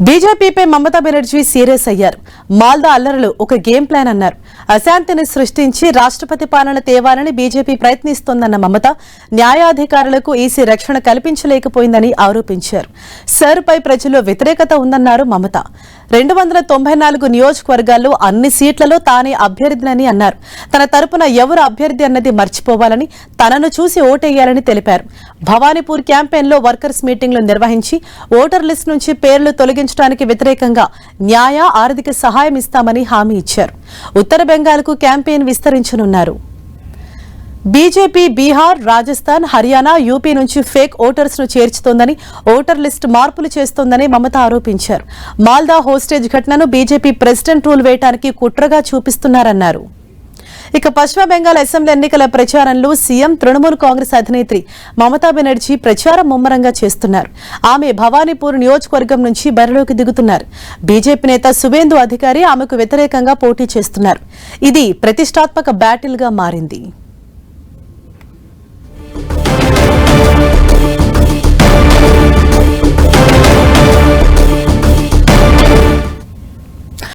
బీజేపీపై Mamata Banerjee serious అయ్యారు. మాల్దా అల్లర్లు ఒక గేమ్ ప్లాన్ అన్నారు. అశాంతిని సృష్టించి రాష్ట్రపతి పాలన తేవాలని బీజేపీ ప్రయత్నిస్తోందన్న మమత న్యాయాధికారులకు ఈసీ రక్షణ కల్పించలేకపోయిందని ఆరోపించారు. సర్పై ప్రజల్లో వ్యతిరేకత ఉందన్నారు మమత. 294 నియోజకవర్గాల్లో అన్ని సీట్లలో తానే అభ్యర్థినని అన్నారు. తన తరపున ఎవరు అభ్యర్థి అన్నది మర్చిపోవాలని, తనను చూసి ఓటేయాలని తెలిపారు. భవానీపూర్ క్యాంపెయిన్లో వర్కర్స్ మీటింగ్లు నిర్వహించి ఓటర్ లిస్ట్ నుంచి పేర్లు తొలగించడానికి వ్యతిరేకంగా న్యాయ, ఆర్థిక సహాయం ఇస్తామని హామీ ఇచ్చారు. ఉత్తర బెంగాల్కు క్యాంపెయిన్ విస్తరించనున్నారు. బీజేపీ బీహార్, రాజస్థాన్, హర్యానా, యూపీ నుంచి ఫేక్ ఓటర్స్ ను చేర్చుతోందని, ఓటర్ లిస్ట్ మార్పులు చేస్తోందని మమత ఆరోపించారు. మాల్దా హోస్టేజ్ ఘటనను బీజేపీ ప్రెసిడెంట్ రూల్ వేయడానికి కుట్రగా చూపిస్తున్నారన్నారు. ఇక పశ్చిమ బెంగాల్ అసెంబ్లీ ఎన్నికల ప్రచారంలో సీఎం, తృణమూల్ కాంగ్రెస్ అధినేత్రి మమతా బెనర్జీ ప్రచారం ముమ్మరంగా చేస్తున్నారు. ఆమె భవానీపూర్ నియోజకవర్గం నుంచి బరిలోకి దిగుతున్నారు. బీజేపీ నేత సువేందు అధికారి ఆమెకు వ్యతిరేకంగా పోటీ చేస్తున్నారు. ఇది ప్రతిష్టాత్మక బ్యాటిల్ గా మారింది.